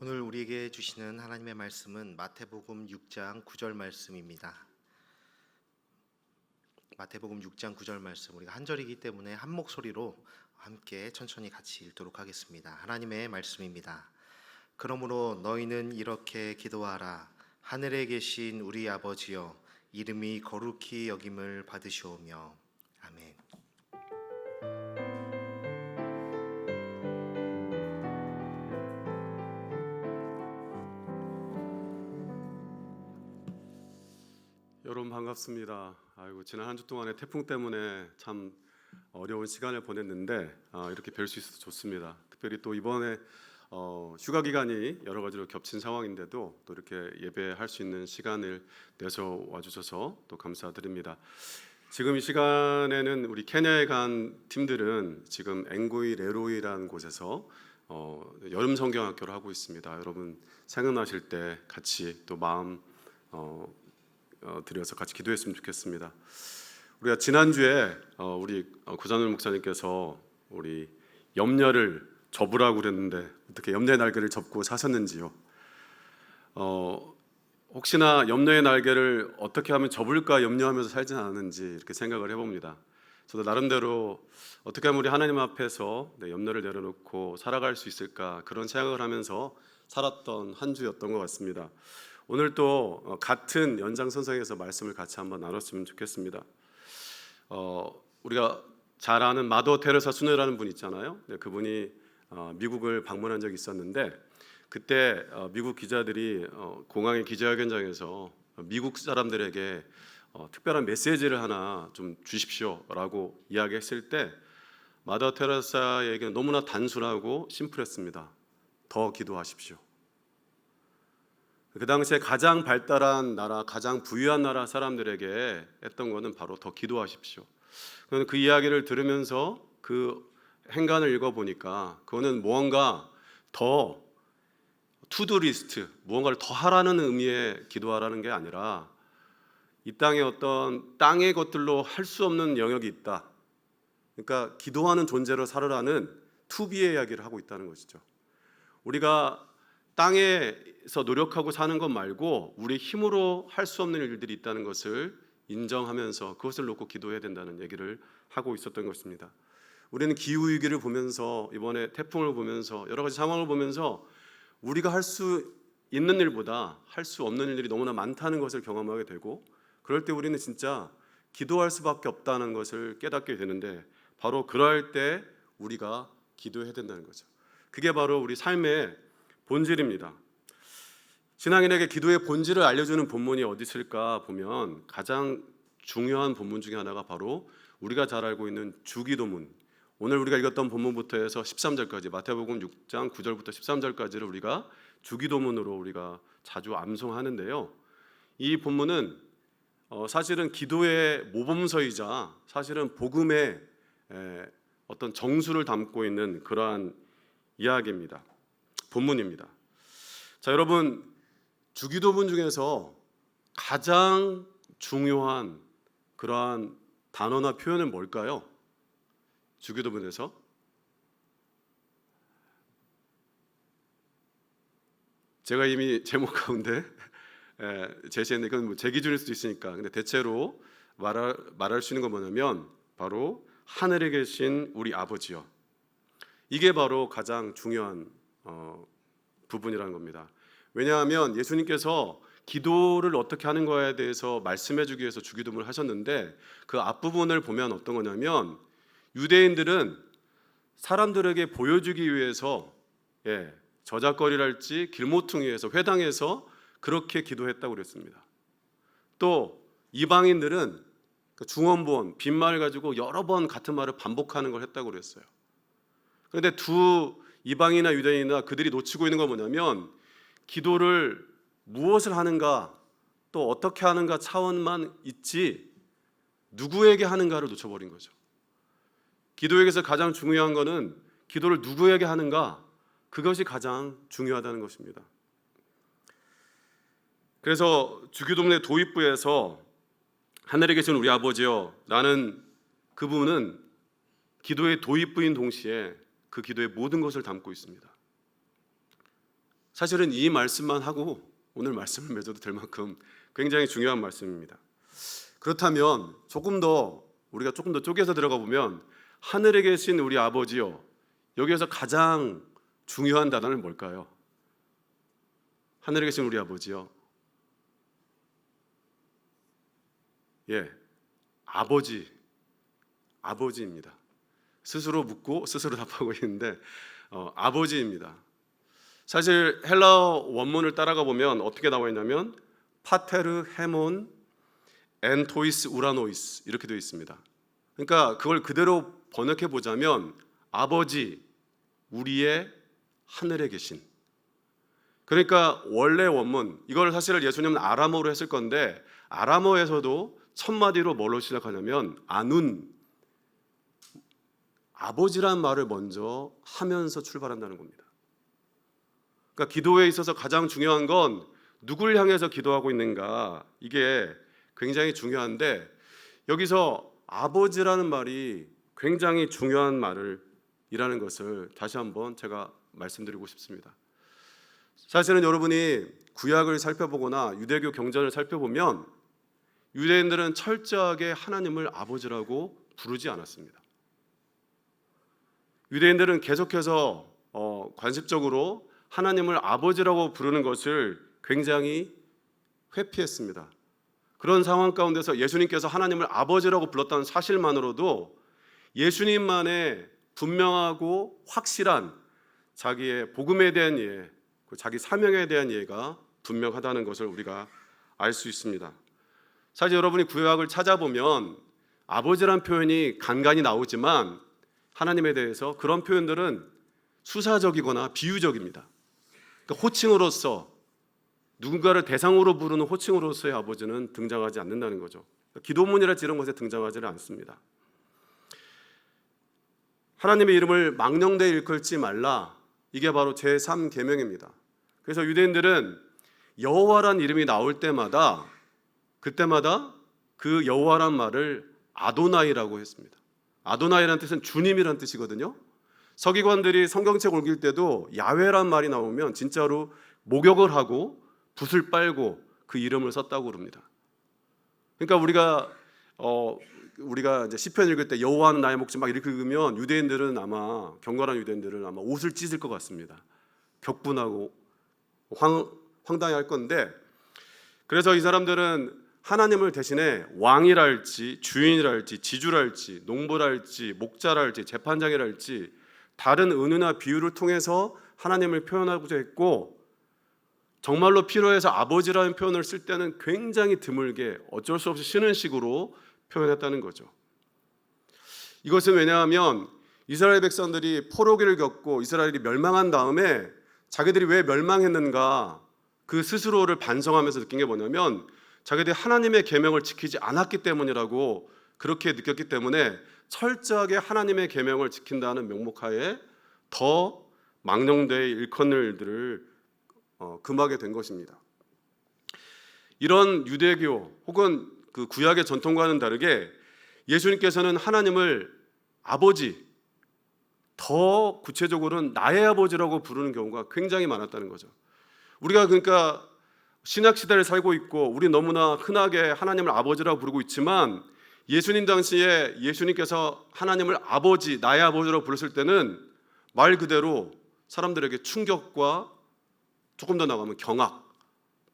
오늘 우리에게 주시는 하나님의 말씀은 마태복음 6장 9절 말씀입니다. 마태복음 6장 9절 말씀, 우리가 한 절이기 때문에 한 목소리로 함께 천천히 같이 읽도록 하겠습니다. 하나님의 말씀입니다. 그러므로 너희는 이렇게 기도하라. 하늘에 계신 우리 아버지여, 이름이 거룩히 여김을 받으시오며. 아멘. 여러분 반갑습니다. 지난 한 주 동안에 태풍 때문에 참 어려운 시간을 보냈는데 이렇게 뵐 수 있어서 좋습니다. 특별히 또 이번에 휴가 기간이 여러 가지로 겹친 상황인데도 또 이렇게 예배할 수 있는 시간을 내서 와주셔서 또 감사드립니다. 지금 이 시간에는 우리 케냐에 간 팀들은 지금 앵고이 레로이라는 곳에서 여름 성경학교를 하고 있습니다. 여러분 생각나실 때 같이 또 마음 드려서 같이 기도했으면 좋겠습니다. 우리가 지난주에 우리 구자늘 목사님께서 우리 염려를 접으라고 그랬는데 어떻게 염려의 날개를 접고 사셨는지요? 혹시나 염려의 날개를 어떻게 하면 접을까 염려하면서 살지 않았는지 이렇게 생각을 해봅니다. 저도 나름대로 어떻게 하면 우리 하나님 앞에서 염려를 내려놓고 살아갈 수 있을까 그런 생각을 하면서 살았던 한 주였던 것 같습니다. 오늘 또 같은 연장선상에서 말씀을 같이 한번 나눴으면 좋겠습니다. 우리가 잘 아는 마더 테레사 수녀라는 분 있잖아요. 그분이 미국을 방문한 적이 있었는데 그때 미국 기자들이 공항의 기자회견장에서 미국 사람들에게 특별한 메시지를 하나 좀 주십시오라고 이야기했을 때 마더 테레사의 얘기는 너무나 단순하고 심플했습니다. 더 기도하십시오. 그 당시에 가장 발달한 나라, 가장 부유한 나라 사람들에게 했던 것은 바로 더 기도하십시오. 저는 그 이야기를 들으면서 그 행간을 읽어보니까 그거는 무언가 더 투두 리스트, 무언가를 더 하라는 의미의 기도하라는 게 아니라 이 땅에 어떤 땅의 것들로 할 수 없는 영역이 있다. 그러니까 기도하는 존재로 살으라는 투비의 이야기를 하고 있다는 것이죠. 우리가 땅에서 노력하고 사는 것 말고 우리 힘으로 할 수 없는 일들이 있다는 것을 인정하면서 그것을 놓고 기도해야 된다는 얘기를 하고 있었던 것입니다. 우리는 기후위기를 보면서 이번에 태풍을 보면서 여러 가지 상황을 보면서 우리가 할 수 있는 일보다 할 수 없는 일들이 너무나 많다는 것을 경험하게 되고 그럴 때 우리는 진짜 기도할 수밖에 없다는 것을 깨닫게 되는데 바로 그럴 때 우리가 기도해야 된다는 거죠. 그게 바로 우리 삶의 본질입니다. 신앙인에게 기도의 본질을 알려주는 본문이 어디 있을까 보면 가장 중요한 본문 중에 하나가 바로 우리가 잘 알고 있는 주기도문. 오늘 우리가 읽었던 본문부터 해서 13절까지 마태복음 6장 9절부터 13절까지를 우리가 주기도문으로 우리가 자주 암송하는데요. 이 본문은 사실은 기도의 모범서이자 사실은 복음의 어떤 정수를 담고 있는 그러한 이야기입니다. 본문입니다. 자, 여러분 주기도문 중에서 가장 중요한 그러한 단어나 표현은 뭘까요? 주기도문에서 제가 이미 제목 가운데 제시했는데 그건 제 기준일 수도 있으니까 근데 대체로 말할 수 있는 건 뭐냐면 바로 하늘에 계신 우리 아버지요. 이게 바로 가장 중요한 부분이라는 겁니다. 왜냐하면 예수님께서 기도를 어떻게 하는 거에 대해서 말씀해 주기 위해서 주기도문을 하셨는데 그 앞부분을 보면 어떤 거냐면 유대인들은 사람들에게 보여주기 위해서 저작거리랄지 길모퉁이에서 회당에서 그렇게 기도했다고 그랬습니다. 또 이방인들은 중언부언 빈말 가지고 여러 번 같은 말을 반복하는 걸 했다고 그랬어요. 그런데 두 이방이나 유대인이나 그들이 놓치고 있는 건 뭐냐면 기도를 무엇을 하는가 또 어떻게 하는가 차원만 있지 누구에게 하는가를 놓쳐버린 거죠. 기도에게서 가장 중요한 것은 기도를 누구에게 하는가 그것이 가장 중요하다는 것입니다. 그래서 주기도문의 도입부에서 하늘에 계신 우리 아버지여 라는 그 부분은 기도의 도입부인 동시에 그 기도의 모든 것을 담고 있습니다. 사실은 이 말씀만 하고 오늘 말씀을 맺어도 될 만큼 굉장히 중요한 말씀입니다. 그렇다면 우리가 조금 더 쪼개서 들어가 보면 하늘에 계신 우리 아버지요, 여기에서 가장 중요한 단어는 뭘까요? 하늘에 계신 우리 아버지요. 아버지입니다. 스스로 묻고 스스로 답하고 있는데 아버지입니다. 사실 헬라어 원문을 따라가 보면 어떻게 나와 있냐면 파테르 헤몬 엔토이스 우라노이스 이렇게 되어 있습니다. 그러니까 그걸 그대로 번역해 보자면 아버지, 우리의 하늘에 계신. 그러니까 원래 원문, 이걸 사실 예수님은 아람어로 했을 건데 아람어에서도 첫 마디로 뭘로 시작하냐면 아눈, 아버지란 말을 먼저 하면서 출발한다는 겁니다. 그러니까 기도에 있어서 가장 중요한 건 누굴 향해서 기도하고 있는가, 이게 굉장히 중요한데 여기서 아버지라는 말이 굉장히 중요한 말이라는 것을 다시 한번 제가 말씀드리고 싶습니다. 사실은 여러분이 구약을 살펴보거나 유대교 경전을 살펴보면 유대인들은 철저하게 하나님을 아버지라고 부르지 않았습니다. 유대인들은 계속해서 관습적으로 하나님을 아버지라고 부르는 것을 굉장히 회피했습니다. 그런 상황 가운데서 예수님께서 하나님을 아버지라고 불렀다는 사실만으로도 예수님만의 분명하고 확실한 자기의 복음에 대한 이해, 자기 사명에 대한 이해가 분명하다는 것을 우리가 알 수 있습니다. 사실 여러분이 구약을 찾아보면 아버지란 표현이 간간히 나오지만 하나님에 대해서 그런 표현들은 수사적이거나 비유적입니다. 그러니까 호칭으로서, 누군가를 대상으로 부르는 호칭으로서의 아버지는 등장하지 않는다는 거죠. 기도문이랄지 이런 것에 등장하지는 않습니다. 하나님의 이름을 망령되이 일컬지 말라, 이게 바로 제3계명입니다. 그래서 유대인들은 여호와란 이름이 나올 때마다 그때마다 그 여호와란 말을 아도나이라고 했습니다. 아도나이라는 뜻은 주님이라는 뜻이거든요. 서기관들이 성경책 옮길 때도 야훼란 말이 나오면 진짜로 목욕을 하고 붓을 빨고 그 이름을 썼다고 그럽니다. 그러니까 우리가 이제 시편 읽을 때 여호와는 나의 목자 막 이렇게 읽으면 유대인들은 아마 경건한 유대인들은 아마 옷을 찢을 것 같습니다. 격분하고 황당해할 건데, 그래서 이 사람들은 하나님을 대신에 왕이랄지 주인이랄지 지주랄지 농부랄지 목자랄지 재판장이랄지 다른 은유나 비유를 통해서 하나님을 표현하고자 했고, 정말로 필요해서 아버지라는 표현을 쓸 때는 굉장히 드물게 어쩔 수 없이 쉬는 식으로 표현했다는 거죠. 이것은 왜냐하면 이스라엘 백성들이 포로기를 겪고 이스라엘이 멸망한 다음에 자기들이 왜 멸망했는가 그 스스로를 반성하면서 느낀 게 뭐냐면 자기들이 하나님의 계명을 지키지 않았기 때문이라고 그렇게 느꼈기 때문에 철저하게 하나님의 계명을 지킨다는 명목하에 더 망령되이 일컫는 일들을 금하게 된 것입니다. 이런 유대교 혹은 그 구약의 전통과는 다르게 예수님께서는 하나님을 아버지, 더 구체적으로는 나의 아버지라고 부르는 경우가 굉장히 많았다는 거죠. 우리가 그러니까 신약 시대를 살고 있고 우리 너무나 흔하게 하나님을 아버지라고 부르고 있지만 예수님 당시에 예수님께서 하나님을 아버지, 나의 아버지라고 부르실 때는 말 그대로 사람들에게 충격과 조금 더 나가면 경악,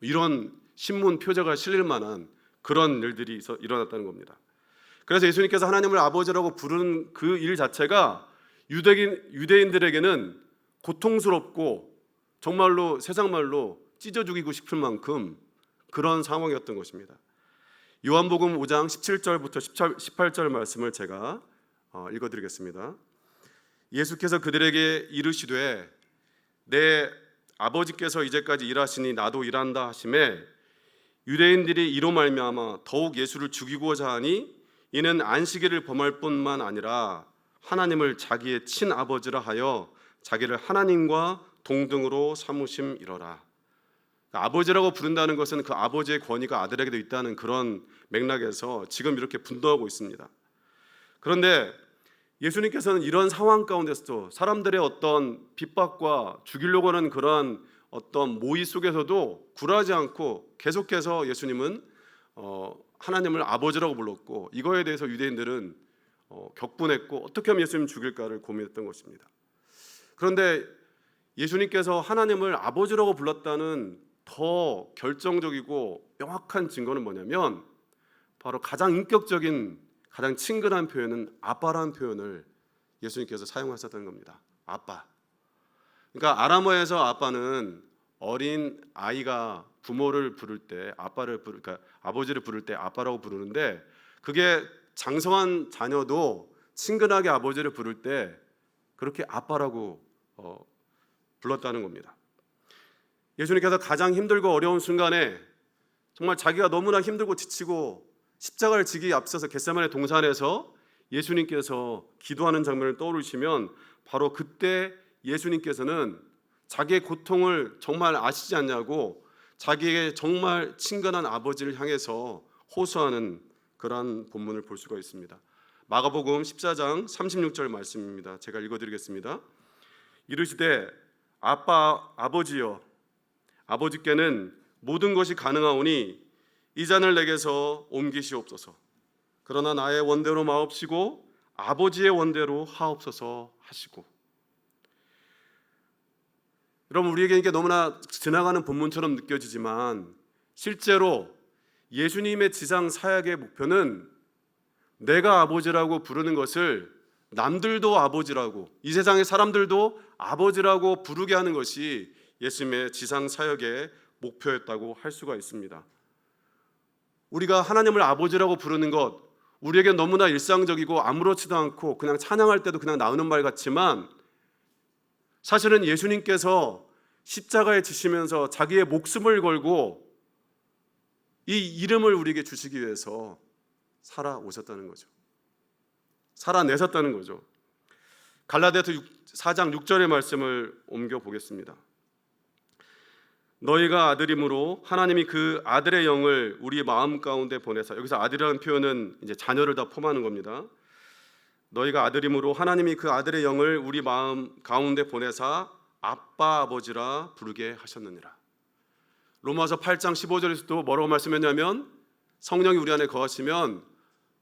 이런 신문 표제가 실릴 만한 그런 일들이 일어났다는 겁니다. 그래서 예수님께서 하나님을 아버지라고 부르는 그 일 자체가 유대인들에게는 고통스럽고 정말로 세상 말로 찢어 죽이고 싶을 만큼 그런 상황이었던 것입니다. 요한복음 5장 17절부터 18절 말씀을 제가 읽어드리겠습니다. 예수께서 그들에게 이르시되 내 아버지께서 이제까지 일하시니 나도 일한다 하시매 유대인들이 이로 말미암아 더욱 예수를 죽이고자 하니 이는 안식일을 범할 뿐만 아니라 하나님을 자기의 친아버지라 하여 자기를 하나님과 동등으로 삼으심이러라. 아버지라고 부른다는 것은 그 아버지의 권위가 아들에게도 있다는 그런 맥락에서 지금 이렇게 분노하고 있습니다. 그런데 예수님께서는 이런 상황 가운데서도 사람들의 어떤 핍박과 죽이려고 하는 그러한 어떤 모의 속에서도 굴하지 않고 계속해서 예수님은 하나님을 아버지라고 불렀고, 이거에 대해서 유대인들은 격분했고 어떻게 하면 예수님 죽일까를 고민했던 것입니다. 그런데 예수님께서 하나님을 아버지라고 불렀다는 더 결정적이고 명확한 증거는 뭐냐면, 바로 가장 인격적인, 가장 친근한 표현은 아빠라는 표현을 예수님께서 사용하셨다는 겁니다. 아빠. 그러니까 아람어에서 아빠는 어린 아이가 부모를 부를 때 그러니까 아버지를 부를 때 아빠라고 부르는데, 그게 장성한 자녀도 친근하게 아버지를 부를 때 그렇게 아빠라고 불렀다는 겁니다. 예수님께서 가장 힘들고 어려운 순간에 정말 자기가 너무나 힘들고 지치고 십자가를 지기 앞서서 겟세마네 동산에서 예수님께서 기도하는 장면을 떠올리시면, 바로 그때 예수님께서는 자기의 고통을 정말 아시지 않냐고 자기에게 정말 친근한 아버지를 향해서 호소하는 그러한 본문을 볼 수가 있습니다. 마가복음 14장 36절 말씀입니다. 제가 읽어드리겠습니다. 이르시되 아버지여, 아버지께는 모든 것이 가능하오니 이 잔을 내게서 옮기시옵소서. 그러나 나의 원대로 마옵시고 아버지의 원대로 하옵소서 하시고. 여러분, 우리에게 이게 너무나 지나가는 본문처럼 느껴지지만, 실제로 예수님의 지상 사역의 목표는 내가 아버지라고 부르는 것을 남들도 아버지라고, 이 세상의 사람들도 아버지라고 부르게 하는 것이 예수님의 지상 사역의 목표였다고 할 수가 있습니다. 우리가 하나님을 아버지라고 부르는 것, 우리에게 너무나 일상적이고 아무렇지도 않고 그냥 찬양할 때도 그냥 나오는 말 같지만, 사실은 예수님께서 십자가에 지시면서 자기의 목숨을 걸고 이 이름을 우리에게 주시기 위해서 살아오셨다는 거죠. 살아내셨다는 거죠. 갈라디아서 4장 6절의 말씀을 옮겨 보겠습니다. 너희가 아들임으로 하나님이 그 아들의 영을 우리 마음 가운데 보내사. 여기서 아들이라는 표현은 이제 자녀를 다 포함하는 겁니다. 너희가 아들임으로 하나님이 그 아들의 영을 우리 마음 가운데 보내사 아빠 아버지라 부르게 하셨느니라. 로마서 8장 15절에서도 뭐라고 말씀했냐면, 성령이 우리 안에 거하시면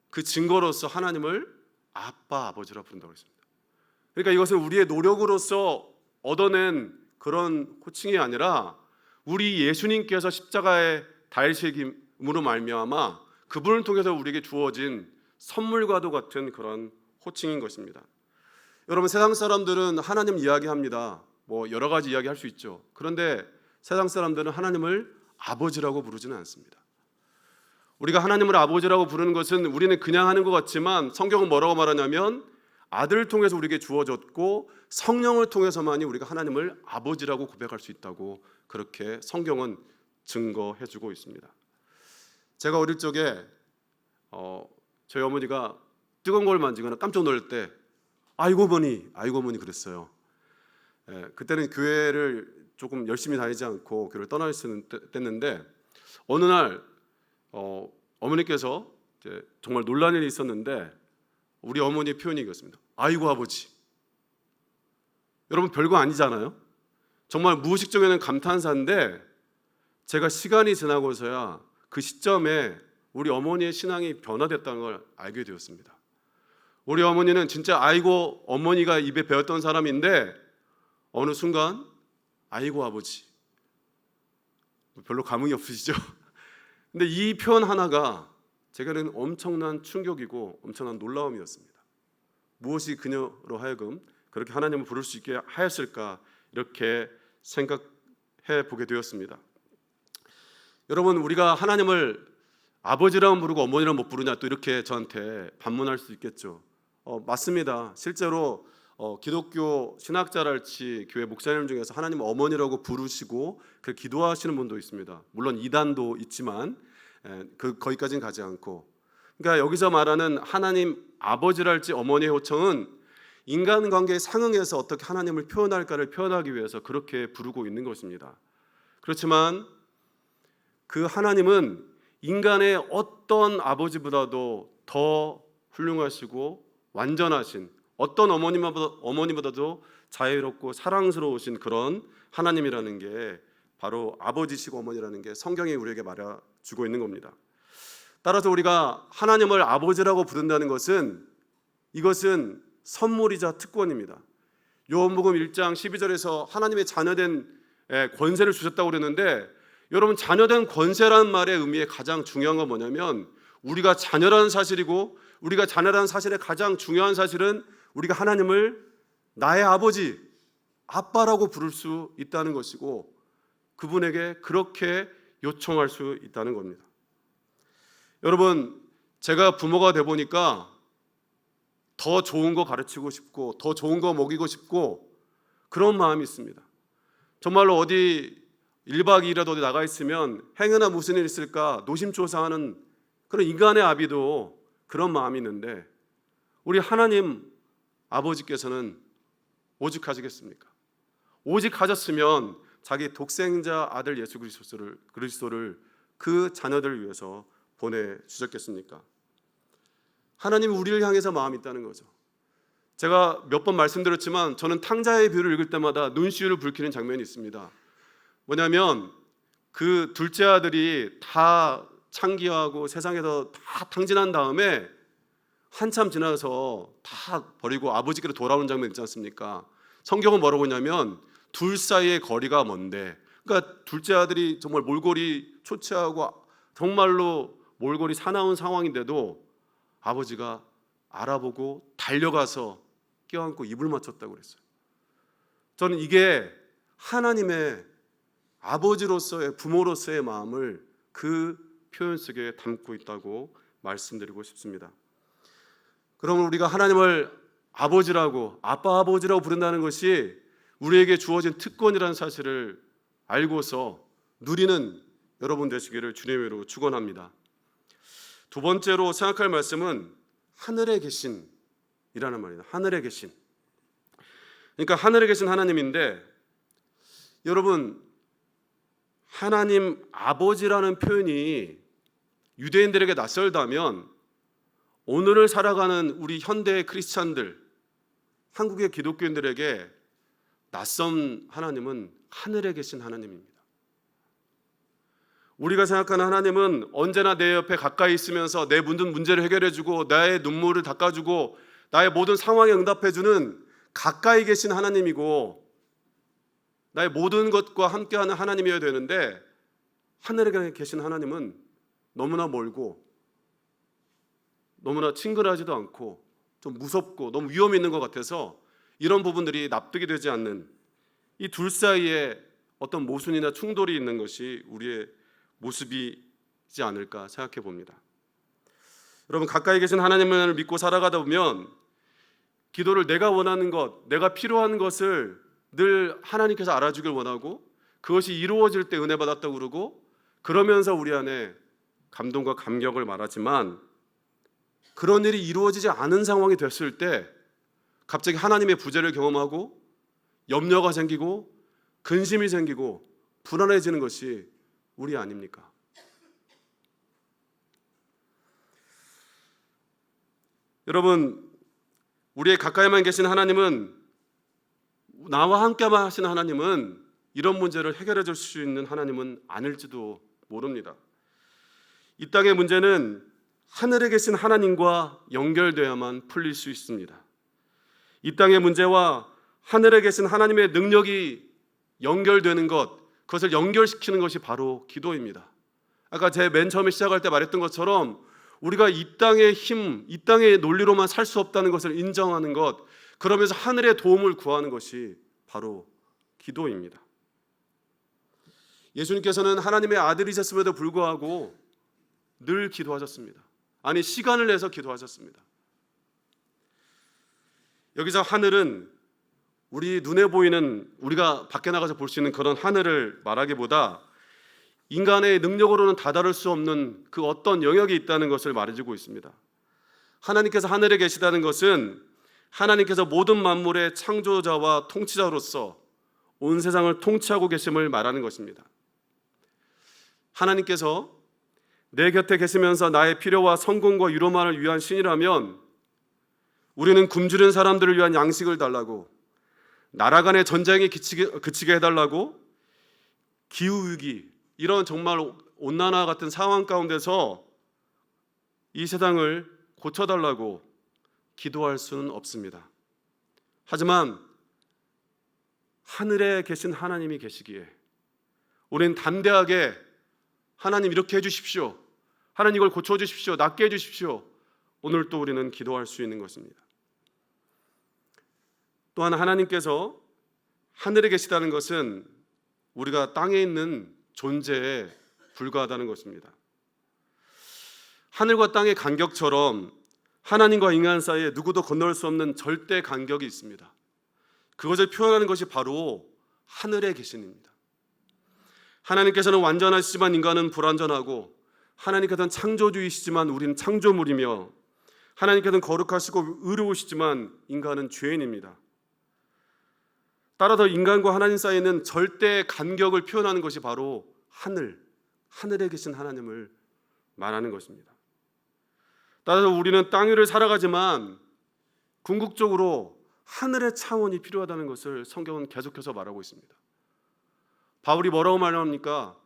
그 증거로서 하나님을 아빠 아버지라 부른다고 했습니다. 그러니까 이것은 우리의 노력으로서 얻어낸 그런 호칭이 아니라 우리 예수님께서 십자가에 달리심으로 말미암아 그분을 통해서 우리에게 주어진 선물과도 같은 그런 호칭인 것입니다. 여러분, 세상 사람들은 하나님 이야기합니다. 뭐 여러 가지 이야기할 수 있죠. 그런데 세상 사람들은 하나님을 아버지라고 부르지는 않습니다. 우리가 하나님을 아버지라고 부르는 것은 우리는 그냥 하는 것 같지만, 성경은 뭐라고 말하냐면 아들을 통해서 우리에게 주어졌고 성령을 통해서만이 우리가 하나님을 아버지라고 고백할 수 있다고 그렇게 성경은 증거해주고 있습니다. 제가 어릴 적에 저희 어머니가 뜨거운 걸 만지거나 깜짝 놀랄 때 아이고 어머니 그랬어요. 그때는 교회를 조금 열심히 다니지 않고 교회를 떠나 있었는 때인데, 어느 날 어머니께서 이제 정말 놀란 일이 있었는데, 우리 어머니의 표현이 이겼습니다. 아이고 아버지. 여러분, 별거 아니잖아요. 정말 무의식적에는 감탄사인데, 제가 시간이 지나고서야 그 시점에 우리 어머니의 신앙이 변화됐다는 걸 알게 되었습니다. 우리 어머니는 진짜 아이고 어머니가 입에 배웠던 사람인데, 어느 순간 아이고 아버지. 별로 감흥이 없으시죠? 근데 이 표현 하나가 제게는 엄청난 충격이고 엄청난 놀라움이었습니다. 무엇이 그녀로 하여금 그렇게 하나님을 부를 수 있게 하였을까, 이렇게 생각해 보게 되었습니다. 여러분, 우리가 하나님을 아버지라고 부르고 어머니라고 못 부르냐, 또 이렇게 저한테 반문할 수 있겠죠. 맞습니다. 실제로 기독교 신학자랄지 교회 목사님 중에서 하나님 어머니라고 부르시고 그 기도하시는 분도 있습니다. 물론 이단도 있지만 거기까지는 가지 않고, 그러니까 여기서 말하는 하나님 아버지랄지 어머니의 호칭은 인간관계에 상응해서 어떻게 하나님을 표현할까를 표현하기 위해서 그렇게 부르고 있는 것입니다. 그렇지만 그 하나님은 인간의 어떤 아버지보다도 더 훌륭하시고 완전하신, 어떤 어머니보다도 자유롭고 사랑스러우신 그런 하나님이라는 게 바로 아버지시고 어머니라는 게 성경이 우리에게 말해주고 있는 겁니다. 따라서 우리가 하나님을 아버지라고 부른다는 것은 이것은 선물이자 특권입니다. 요한복음 1장 12절에서 하나님의 자녀된 권세를 주셨다고 그랬는데, 여러분, 자녀된 권세라는 말의 의미의 가장 중요한 건 뭐냐면 우리가 자녀라는 사실이고, 우리가 자녀라는 사실의 가장 중요한 사실은 우리가 하나님을 나의 아버지, 아빠라고 부를 수 있다는 것이고, 그분에게 그렇게 요청할 수 있다는 겁니다. 여러분, 제가 부모가 돼 보니까 더 좋은 거 가르치고 싶고 더 좋은 거 먹이고 싶고 그런 마음이 있습니다. 정말로 어디 1박 2일이라도 어디 나가 있으면 행여나 무슨 일 있을까 노심초사하는 그런 인간의 아비도 그런 마음이 있는데, 우리 하나님 아버지께서는 오직 가지겠습니까? 오직 가졌으면 자기 독생자 아들 예수 그리스도를 그 자녀들을 위해서 보내주셨겠습니까? 하나님이 우리를 향해서 마음이 있다는 거죠. 제가 몇 번 말씀드렸지만 저는 탕자의 비유를 읽을 때마다 눈시울을 붉히는 장면이 있습니다. 뭐냐면 그 둘째 아들이 다 창기하고 세상에서 다 탕진한 다음에 한참 지나서 다 버리고 아버지께로 돌아오는 장면 있지 않습니까? 성경은 뭐라고 하냐면 둘 사이의 거리가 먼데, 그러니까 둘째 아들이 정말 몰골이 초췌하고 정말로 몰골이 사나운 상황인데도 아버지가 알아보고 달려가서 껴안고 입을 맞췄다고 그랬어요. 저는 이게 하나님의 아버지로서의, 부모로서의 마음을 그 표현 속에 담고 있다고 말씀드리고 싶습니다. 그러면 우리가 하나님을 아버지라고, 아빠 아버지라고 부른다는 것이 우리에게 주어진 특권이라는 사실을 알고서 누리는 여러분 되시기를 주님으로 축원합니다. 두 번째로 생각할 말씀은 하늘에 계신이라는 말입니다. 하늘에 계신. 그러니까 하늘에 계신 하나님인데, 여러분, 하나님 아버지라는 표현이 유대인들에게 낯설다면 오늘을 살아가는 우리 현대의 크리스찬들, 한국의 기독교인들에게 낯선 하나님은 하늘에 계신 하나님입니다. 우리가 생각하는 하나님은 언제나 내 옆에 가까이 있으면서 내 모든 문제를 해결해주고 나의 눈물을 닦아주고 나의 모든 상황에 응답해주는 가까이 계신 하나님이고 나의 모든 것과 함께하는 하나님이어야 되는데, 하늘에 계신 하나님은 너무나 멀고 너무나 친근하지도 않고 좀 무섭고 너무 위험이 있는 것 같아서 이런 부분들이 납득이 되지 않는, 이 둘 사이에 어떤 모순이나 충돌이 있는 것이 우리의 모습이지 않을까 생각해 봅니다. 여러분, 가까이 계신 하나님을 믿고 살아가다 보면 기도를 내가 원하는 것, 내가 필요한 것을 늘 하나님께서 알아주길 원하고 그것이 이루어질 때 은혜 받았다고 그러고, 그러면서 우리 안에 감동과 감격을 말하지만 그런 일이 이루어지지 않은 상황이 됐을 때 갑자기 하나님의 부재를 경험하고 염려가 생기고 근심이 생기고 불안해지는 것이 우리 아닙니까? 여러분, 우리의 가까이만 계신 하나님은, 나와 함께만 하시는 하나님은 이런 문제를 해결해 줄 수 있는 하나님은 아닐지도 모릅니다. 이 땅의 문제는 하늘에 계신 하나님과 연결되어야만 풀릴 수 있습니다. 이 땅의 문제와 하늘에 계신 하나님의 능력이 연결되는 것, 그것을 연결시키는 것이 바로 기도입니다. 아까 제 맨 처음에 시작할 때 말했던 것처럼 우리가 이 땅의 힘, 이 땅의 논리로만 살 수 없다는 것을 인정하는 것, 그러면서 하늘의 도움을 구하는 것이 바로 기도입니다. 예수님께서는 하나님의 아들이셨음에도 불구하고 늘 기도하셨습니다. 아니, 시간을 내서 기도하셨습니다. 여기서 하늘은 우리 눈에 보이는, 우리가 밖에 나가서 볼 수 있는 그런 하늘을 말하기보다 인간의 능력으로는 다다를 수 없는 그 어떤 영역이 있다는 것을 말해주고 있습니다. 하나님께서 하늘에 계시다는 것은 하나님께서 모든 만물의 창조자와 통치자로서 온 세상을 통치하고 계심을 말하는 것입니다. 하나님께서 내 곁에 계시면서 나의 필요와 성공과 유로만을 위한 신이라면 우리는 굶주린 사람들을 위한 양식을 달라고, 나라 간의 전쟁이 그치게 해달라고, 기후위기, 이런 정말 온난화 같은 상황 가운데서 이 세상을 고쳐달라고 기도할 수는 없습니다. 하지만 하늘에 계신 하나님이 계시기에 우리는 담대하게 하나님 이렇게 해주십시오, 하나님 이걸 고쳐주십시오, 낫게 해주십시오, 오늘 또 우리는 기도할 수 있는 것입니다. 또한 하나님께서 하늘에 계시다는 것은 우리가 땅에 있는 존재에 불과하다는 것입니다. 하늘과 땅의 간격처럼 하나님과 인간 사이에 누구도 건널 수 없는 절대 간격이 있습니다. 그것을 표현하는 것이 바로 하늘에 계신입니다. 하나님께서는 완전하시지만 인간은 불완전하고, 하나님께서는 창조주이시지만 우리는 창조물이며, 하나님께서는 거룩하시고 의로우시지만 인간은 죄인입니다. 따라서 인간과 하나님 사이에는 절대 간격을 표현하는 것이 바로 하늘에 계신 하나님을 말하는 것입니다. 따라서 우리는 땅 위를 살아가지만 궁극적으로 하늘의 차원이 필요하다는 것을 성경은 계속해서 말하고 있습니다. 바울이 뭐라고 말합니까?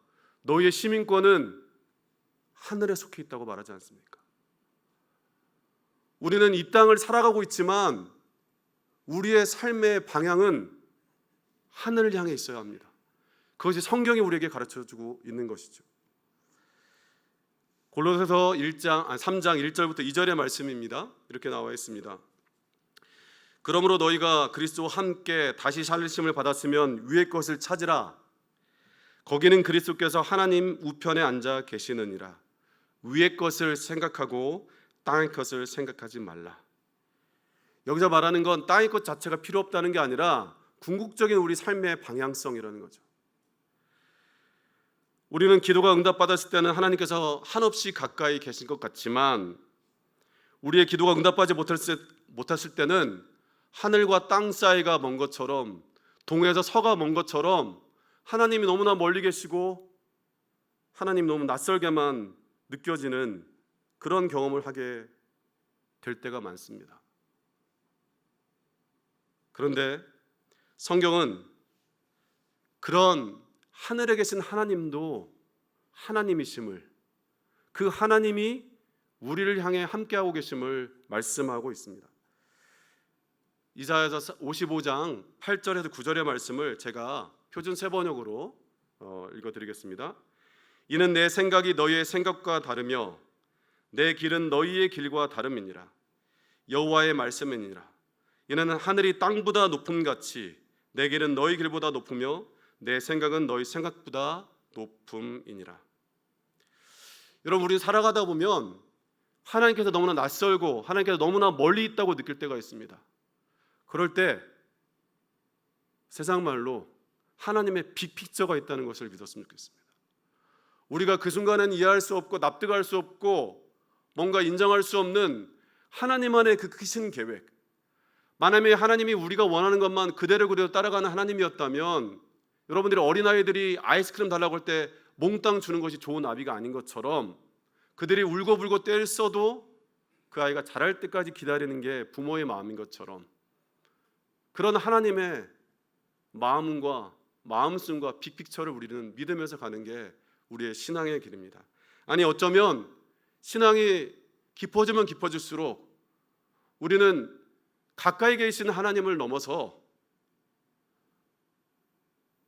너희의 시민권은 하늘에 속해 있다고 말하지 않습니까? 우리는 이 땅을 살아가고 있지만 우리의 삶의 방향은 하늘을 향해 있어야 합니다. 그것이 성경이 우리에게 가르쳐주고 있는 것이죠. 골로새서 3장 1절부터 2절의 말씀입니다. 이렇게 나와 있습니다. 그러므로 너희가 그리스도와 함께 다시 살리심을 받았으면 위의 것을 찾으라. 거기는 그리스도께서 하나님 우편에 앉아 계시느니라. 위의 것을 생각하고 땅의 것을 생각하지 말라. 여기서 말하는 건 땅의 것 자체가 필요 없다는 게 아니라 궁극적인 우리 삶의 방향성이라는 거죠. 우리는 기도가 응답받았을 때는 하나님께서 한없이 가까이 계신 것 같지만, 우리의 기도가 응답받지 못했을 때는 하늘과 땅 사이가 먼 것처럼, 동에서 서가 먼 것처럼 하나님이 너무나 멀리 계시고 하나님 너무 낯설게만 느껴지는 그런 경험을 하게 될 때가 많습니다. 그런데 성경은 그런 하늘에 계신 하나님도 하나님이심을, 그 하나님이 우리를 향해 함께하고 계심을 말씀하고 있습니다. 이사야서 55장 8절에서 9절의 말씀을 제가 표준 세번역으로 읽어드리겠습니다. 이는 내 생각이 너희의 생각과 다르며 내 길은 너희의 길과 다름이니라. 여호와의 말씀이니라. 이는 하늘이 땅보다 높음 같이 내 길은 너희 길보다 높으며 내 생각은 너희 생각보다 높음이니라. 여러분, 우리 살아가다 보면 하나님께서 너무나 낯설고 하나님께서 너무나 멀리 있다고 느낄 때가 있습니다. 그럴 때 세상 말로 하나님의 빅픽처가 있다는 것을 믿었으면 좋겠습니다. 우리가 그 순간엔 이해할 수 없고 납득할 수 없고 뭔가 인정할 수 없는 하나님 안의 그 크신 계획, 만약에 하나님이 우리가 원하는 것만 그대로 따라가는 하나님이었다면, 여러분들이 어린아이들이 아이스크림 달라고 할 때 몽땅 주는 것이 좋은 아비가 아닌 것처럼, 그들이 울고불고 떼를 써도 그 아이가 자랄 때까지 기다리는 게 부모의 마음인 것처럼, 그런 하나님의 마음과 마음씀과 빅픽처를 우리는 믿으면서 가는 게 우리의 신앙의 길입니다. 아니, 어쩌면 신앙이 깊어지면 깊어질수록 우리는 가까이 계신 하나님을 넘어서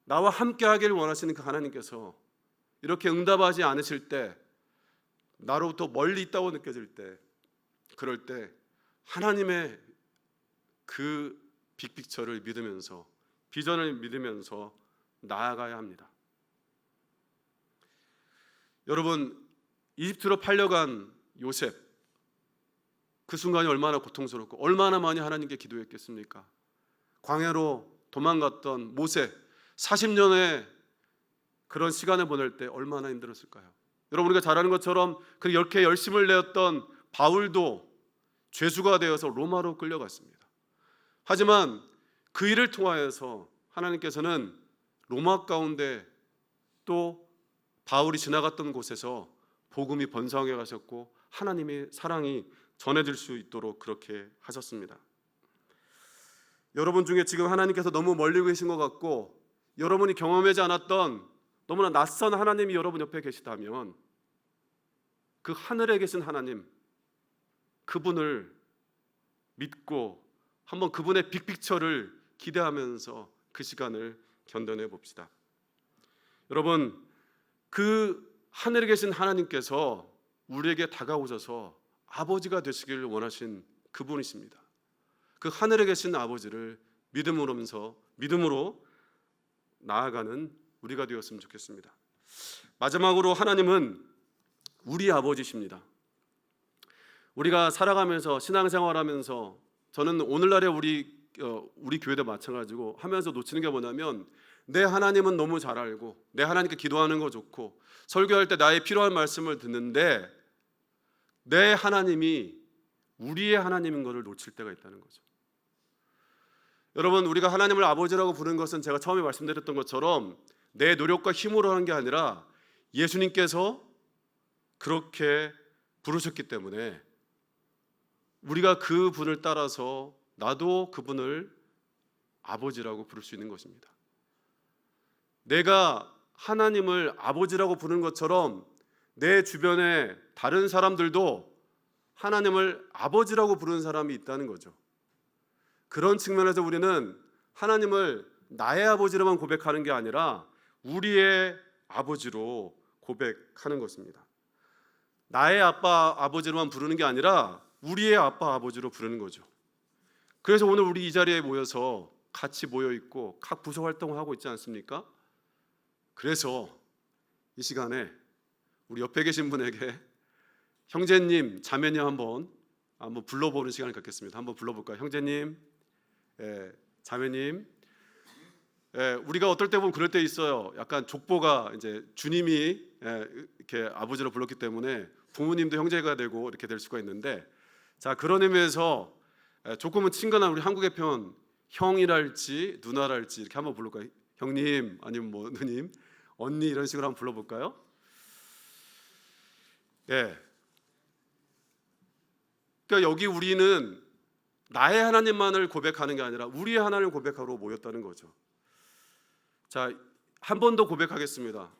나와 함께 하기를 원하시는 그 하나님께서 이렇게 응답하지 않으실 때, 나로부터 멀리 있다고 느껴질 때, 그럴 때 하나님의 그 빅픽처를 믿으면서, 비전을 믿으면서 나아가야 합니다. 여러분, 이집트로 팔려간 요셉, 그 순간이 얼마나 고통스럽고 얼마나 많이 하나님께 기도했겠습니까? 광야로 도망갔던 모세, 40년의 그런 시간을 보낼 때 얼마나 힘들었을까요? 여러분, 우리가 잘 아는 것처럼 그렇게 열심을 내었던 바울도 죄수가 되어서 로마로 끌려갔습니다. 하지만 그 일을 통하여서 하나님께서는 로마 가운데 또 바울이 지나갔던 곳에서 복음이 번성해 가셨고 하나님의 사랑이 전해질 수 있도록 그렇게 하셨습니다. 여러분 중에 지금 하나님께서 너무 멀리 계신 것 같고 여러분이 경험하지 않았던 너무나 낯선 하나님이 여러분 옆에 계시다면 그 하늘에 계신 하나님, 그분을 믿고 한번 그분의 빅픽처를 기대하면서 그 시간을 견뎌내 봅시다. 여러분, 그 하늘에 계신 하나님께서 우리에게 다가오셔서 아버지가 되시기를 원하신 그분이십니다. 그 하늘에 계신 아버지를 믿음으로 나아가는 우리가 되었으면 좋겠습니다. 마지막으로 하나님은 우리 아버지십니다. 우리가 살아가면서 신앙생활하면서 저는 오늘날의 우리 교회도 마찬가지고 하면서 놓치는 게 뭐냐면 내 하나님은 너무 잘 알고 내 하나님께 기도하는 거 좋고 설교할 때 나의 필요한 말씀을 듣는데 내 하나님이 우리의 하나님인 것을 놓칠 때가 있다는 거죠. 여러분, 우리가 하나님을 아버지라고 부르는 것은 제가 처음에 말씀드렸던 것처럼 내 노력과 힘으로 하는 게 아니라 예수님께서 그렇게 부르셨기 때문에 우리가 그 분을 따라서 나도 그분을 아버지라고 부를 수 있는 것입니다. 내가 하나님을 아버지라고 부르는 것처럼 내 주변에 다른 사람들도 하나님을 아버지라고 부르는 사람이 있다는 거죠. 그런 측면에서 우리는 하나님을 나의 아버지로만 고백하는 게 아니라 우리의 아버지로 고백하는 것입니다. 나의 아빠 아버지로만 부르는 게 아니라 우리의 아빠 아버지로 부르는 거죠. 그래서 오늘 우리 이 자리에 모여서 같이 모여 있고 각 부서 활동을 하고 있지 않습니까? 그래서 이 시간에 우리 옆에 계신 분에게 형제님, 자매님 한번 불러보는 시간을 갖겠습니다. 한번 불러볼까요? 형제님, 자매님. 우리가 어떨 때 보면 그럴 때 있어요. 약간 족보가 이제 주님이 이렇게 아버지로 불렀기 때문에 부모님도 형제가 되고 이렇게 될 수가 있는데, 자, 그런 의미에서 조금은 친근한 우리 한국의 표현 형이랄지 누나랄지 이렇게 한번 부를까요? 형님 아니면 뭐 누님, 언니 이런 식으로 한번 불러볼까요? 그러니까 여기 우리는 나의 하나님만을 고백하는 게 아니라 우리의 하나님을 고백하러 모였다는 거죠. 자, 한 번 더 고백하겠습니다.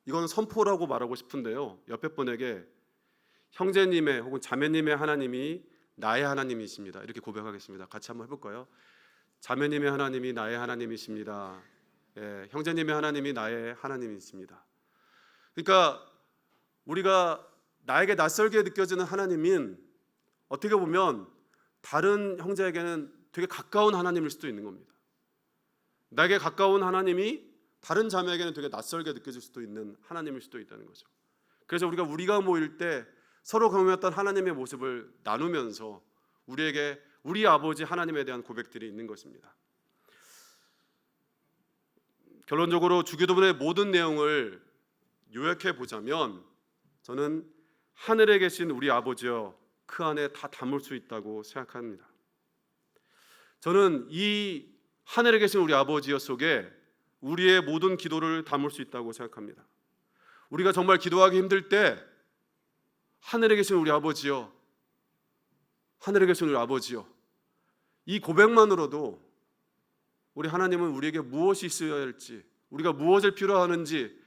이건 선포라고 말하고 싶은데요. 옆에 분에게 형제님의 혹은 자매님의 하나님이 나의 하나님이십니다. 이렇게 고백하겠습니다. 같이 한번 해볼까요? 자매님의 하나님이 나의 하나님이십니다. 형제님의 하나님이 나의 하나님이십니다. 그러니까 우리가 나에게 낯설게 느껴지는 하나님인 어떻게 보면 다른 형제에게는 되게 가까운 하나님일 수도 있는 겁니다. 나에게 가까운 하나님이 다른 자매에게는 되게 낯설게 느껴질 수도 있는 하나님일 수도 있다는 거죠. 그래서 우리가 모일 때 서로 경험했던 하나님의 모습을 나누면서 우리에게 우리 아버지 하나님에 대한 고백들이 있는 것입니다. 결론적으로 주기도문의 모든 내용을 요약해 보자면 저는 하늘에 계신 우리 아버지여 그 안에 다 담을 수 있다고 생각합니다. 저는 이 하늘에 계신 우리 아버지여 속에 우리의 모든 기도를 담을 수 있다고 생각합니다. 우리가 정말 기도하기 힘들 때 하늘에 계신 우리 아버지여, 하늘에 계신 우리 아버지여, 이 고백만으로도 우리 하나님은 우리에게 무엇이 있어야 할지, 우리가 무엇을 필요하는지,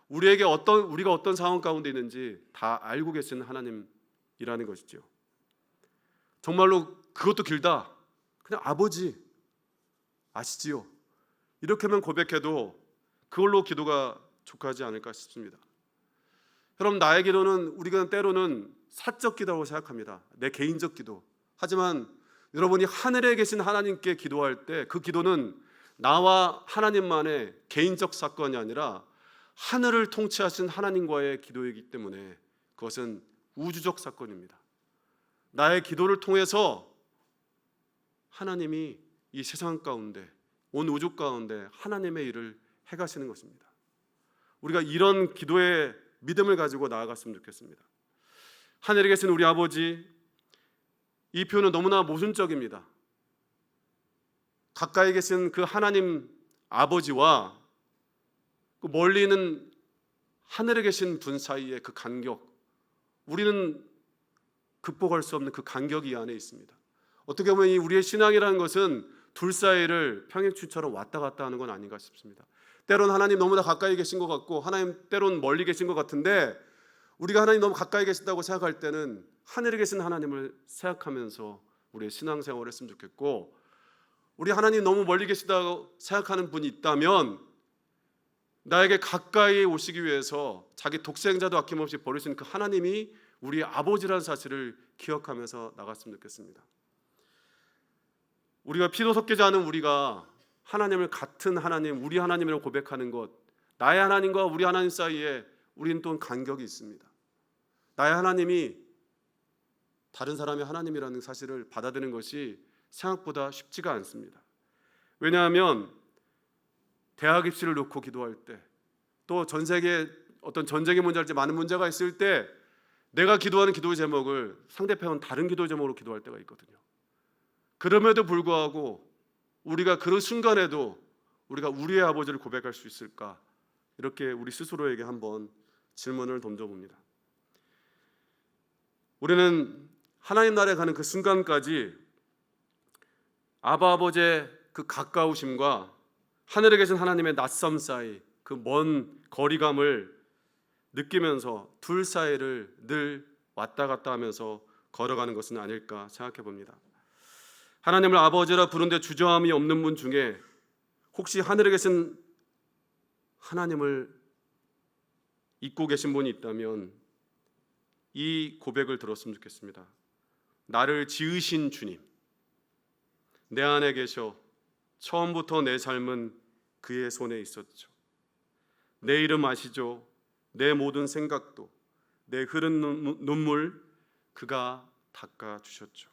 우리가 어떤 상황 가운데 있는지 다 알고 계신 하나님이라는 것이죠. 정말로 그것도 길다. 그냥 아버지 아시지요? 이렇게만 고백해도 그걸로 기도가 족하지 않을까 싶습니다. 여러분, 나의 기도는 우리가 때로는 사적 기도라고 생각합니다. 내 개인적 기도. 하지만 여러분이 하늘에 계신 하나님께 기도할 때 그 기도는 나와 하나님만의 개인적 사건이 아니라 하늘을 통치하신 하나님과의 기도이기 때문에 그것은 우주적 사건입니다. 나의 기도를 통해서 하나님이 이 세상 가운데, 온 우주 가운데 하나님의 일을 해가시는 것입니다. 우리가 이런 기도의 믿음을 가지고 나아갔으면 좋겠습니다. 하늘에 계신 우리 아버지, 이 표현은 너무나 모순적입니다. 가까이 계신 그 하나님 아버지와 그 멀리 있는 하늘에 계신 분 사이의 그 간격, 우리는 극복할 수 없는 그 간격이 이 안에 있습니다. 어떻게 보면 이 우리의 신앙이라는 것은 둘 사이를 평행추처럼 왔다 갔다 하는 건 아닌가 싶습니다. 때론 하나님 너무나 가까이 계신 것 같고 하나님 때론 멀리 계신 것 같은데 우리가 하나님 너무 가까이 계신다고 생각할 때는 하늘에 계신 하나님을 생각하면서 우리의 신앙생활을 했으면 좋겠고, 우리 하나님 너무 멀리 계시다고 생각하는 분이 있다면 나에게 가까이 오시기 위해서 자기 독생자도 아낌없이 버리신 그 하나님이 우리의 아버지라는 사실을 기억하면서 나갔으면 좋겠습니다. 우리가 피도 섞이지 않은 우리가 하나님을 같은 하나님, 우리 하나님이라고 고백하는 것, 나의 하나님과 우리 하나님 사이에 우리는 또 간격이 있습니다. 나의 하나님이 다른 사람의 하나님이라는 사실을 받아들이는 것이 생각보다 쉽지가 않습니다. 왜냐하면 대학 입시를 놓고 기도할 때, 또 전 세계에 어떤 전쟁의 문제랄지 많은 문제가 있을 때 내가 기도하는 기도의 제목을 상대편은 다른 기도의 제목으로 기도할 때가 있거든요. 그럼에도 불구하고 우리가 그런 순간에도 우리가 우리의 아버지를 고백할 수 있을까? 이렇게 우리 스스로에게 한번 질문을 던져봅니다. 우리는 하나님 나라에 가는 그 순간까지 아바 아버지의 그 가까우심과 하늘에 계신 하나님의 낯섦 사이, 그 먼 거리감을 느끼면서 둘 사이를 늘 왔다 갔다 하면서 걸어가는 것은 아닐까 생각해 봅니다. 하나님을 아버지라 부르는데 주저함이 없는 분 중에 혹시 하늘에 계신 하나님을 잊고 계신 분이 있다면 이 고백을 들었으면 좋겠습니다. 나를 지으신 주님, 내 안에 계셔 처음부터 내 삶은 그의 손에 있었죠. 내 이름 아시죠? 내 모든 생각도, 내 흐른 눈물 그가 닦아주셨죠.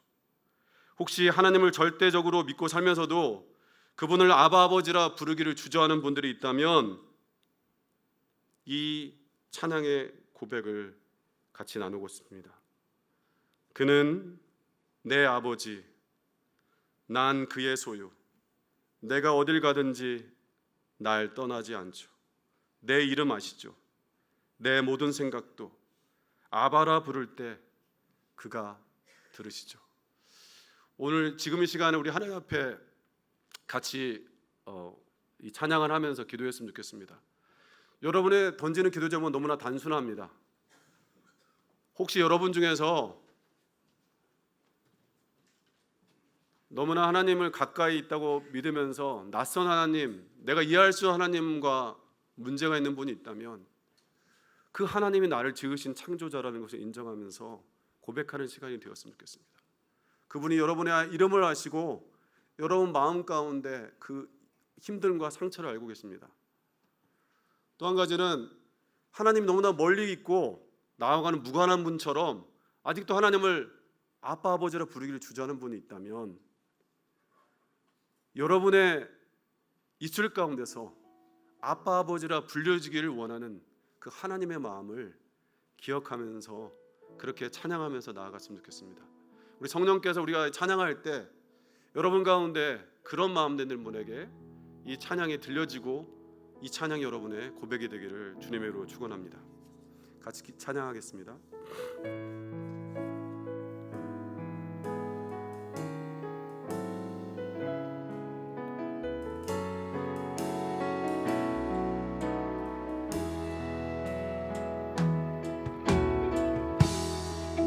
혹시 하나님을 절대적으로 믿고 살면서도 그분을 아바 아버지라 부르기를 주저하는 분들이 있다면 이 찬양의 고백을 같이 나누고 싶습니다. 그는 내 아버지, 난 그의 소유, 내가 어딜 가든지 날 떠나지 않죠. 내 이름 아시죠? 내 모든 생각도 아바라 부를 때 그가 들으시죠. 오늘 지금 이 시간에 우리 하나님 앞에 같이 이 찬양을 하면서 기도했으면 좋겠습니다. 여러분의 던지는 기도 제목은 너무나 단순합니다. 혹시 여러분 중에서 너무나 하나님을 가까이 있다고 믿으면서 낯선 하나님, 내가 이해할 수 없는 하나님과 문제가 있는 분이 있다면 그 하나님이 나를 지으신 창조자라는 것을 인정하면서 고백하는 시간이 되었으면 좋겠습니다. 그분이 여러분의 이름을 아시고 여러분 마음 가운데 그 힘듦과 상처를 알고 계십니다. 또 한 가지는 하나님이 너무나 멀리 있고 나아가는 무관한 분처럼 아직도 하나님을 아빠 아버지라 부르기를 주저하는 분이 있다면 여러분의 입술 가운데서 아빠 아버지라 불려지기를 원하는 그 하나님의 마음을 기억하면서 그렇게 찬양하면서 나아갔으면 좋겠습니다. 우리 성령께서 우리가 찬양할 때 여러분 가운데 그런 마음 되는 분에게 이 찬양이 들려지고 이 찬양이 여러분의 고백이 되기를 주님의 이름으로 축원합니다. 같이 찬양하겠습니다.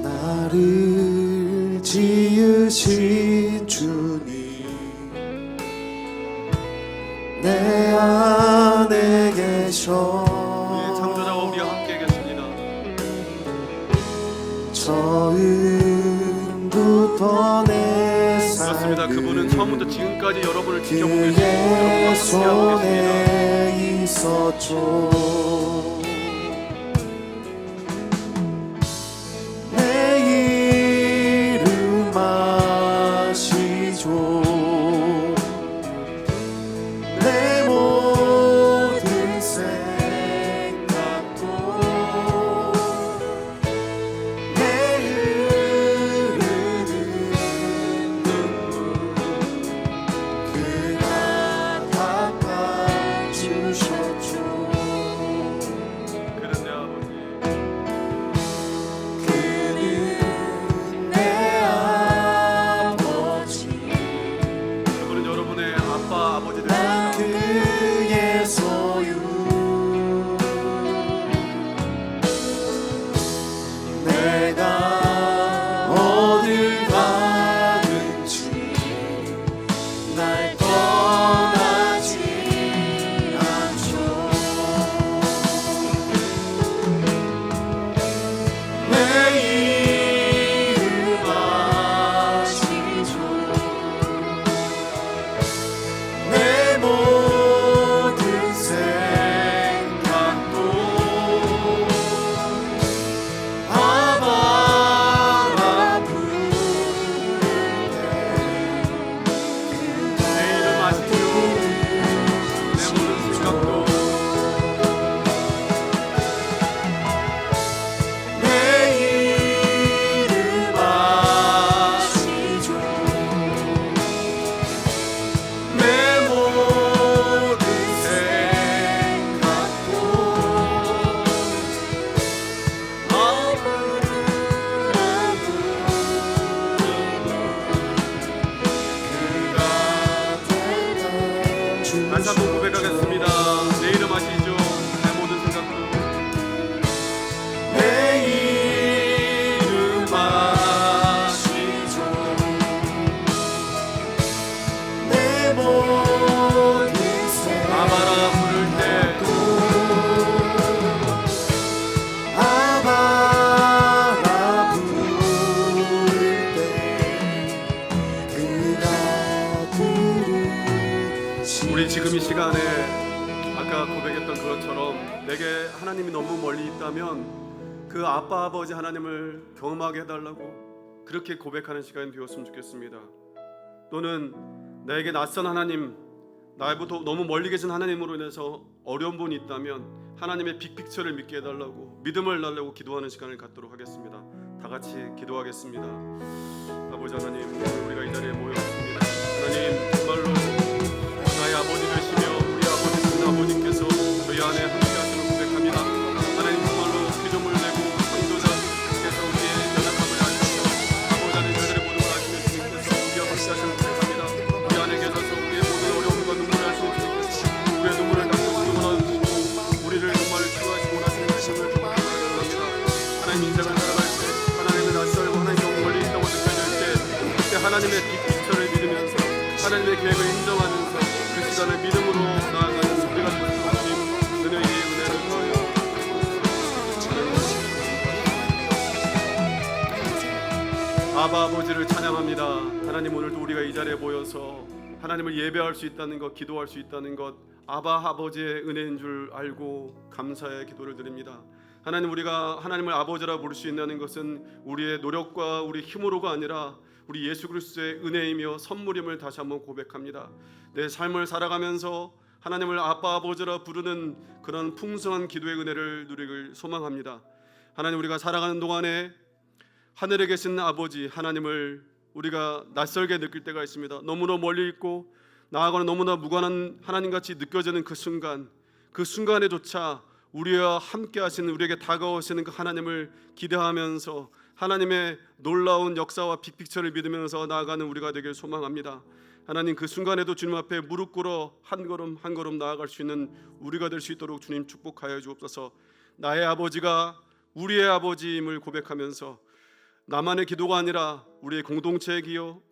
나를 지으신 주님, 내 안에 계셔 우리의 창조자와 우리와 함께 계십니다. 처음부터 내 그렇습니다. 그분은 삶을 처음부터 지금까지 여러분을 지켜보고 계시고 그의 여러분과 함께하고 계십니다. 손에 있었죠. 내게 하나님이 너무 멀리 있다면 그 아빠 아버지 하나님을 경험하게 해달라고 그렇게 고백하는 시간이 되었으면 좋겠습니다. 또는 나에게 낯선 하나님, 나보다 너무 멀리 계신 하나님으로 인해서 어려운 분이 있다면 하나님의 빅픽처를 믿게 해달라고, 믿음을 달라고 기도하는 시간을 갖도록 하겠습니다. 다 같이 기도하겠습니다. 아버지 하나님, 우리가 이 자리에 모였습니다. 하나님, 정말로 나의 아버지 되시며 우리 아버지 아버님께서 저희 안에 함께하시는 고백합니다. 하나님, 정말로 피조물 내고 창조자께서 우리의 연약함을 아시고 아버지 하나님 저희들의 모든 걸 아시는 주님께서 우리와 함께하시는 고백합니다. 우리 안에 계셔서 우리의 모든 어려움과 눈물을 아시는 주님께서 우리의 눈물을 닦으시고 원하시고 우리를 정말 치유하시고 원하시는 주님을 고백합니다. 하나님, 인생을 살아갈 때 하나님의 낯설고 하나님 너무 멀리 있다고 느껴질 때 그때 하나님의 빅픽처를 믿으면서 하나님의 계획을 인정하면서 그 시간을 믿음으로 나아가는 우리가 되시고 주님 은혜의 은혜를 더하여 아바 아버지를 찬양합니다. 하나님, 오늘도 우리가 이 자리에 모여서 하나님을 예배할 수 있다는 것, 기도할 수 있다는 것, 아바 아버지의 은혜인 줄 알고 감사의 기도를 드립니다. 하나님, 우리가 하나님을 아버지라 부를 수 있다는 것은 우리의 노력과 우리 힘으로가 아니라 우리 예수 그리스도의 은혜이며 선물임을 다시 한번 고백합니다. 내 삶을 살아가면서 하나님을 아빠 아버지라 부르는 그런 풍성한 기도의 은혜를 누리길 소망합니다. 하나님, 우리가 살아가는 동안에 하늘에 계신 아버지 하나님을 우리가 낯설게 느낄 때가 있습니다. 너무나 멀리 있고 나하고는 너무나 무관한 하나님같이 느껴지는 그 순간에조차 우리와 함께 하시는, 우리에게 다가오시는 그 하나님을 기대하면서 하나님의 놀라운 역사와 빅픽처를 믿으면서 나아가는 우리가 되길 소망합니다. 하나님, 그 순간에도 주님 앞에 무릎 꿇어 한 걸음 한 걸음 나아갈 수 있는 우리가 될 수 있도록 주님 축복하여 주옵소서. 나의 아버지가 우리의 아버지임을 고백하면서 나만의 기도가 아니라 우리의 공동체의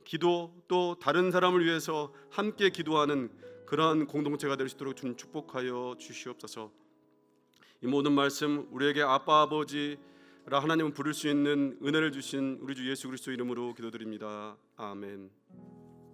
기도, 또 다른 사람을 위해서 함께 기도하는 그러한 공동체가 될 수 있도록 주님 축복하여 주시옵소서. 이 모든 말씀 우리에게 아빠 아버지라 하나님을 부를 수 있는 은혜를 주신 우리 주 예수 그리스도 이름으로 기도드립니다. 아멘.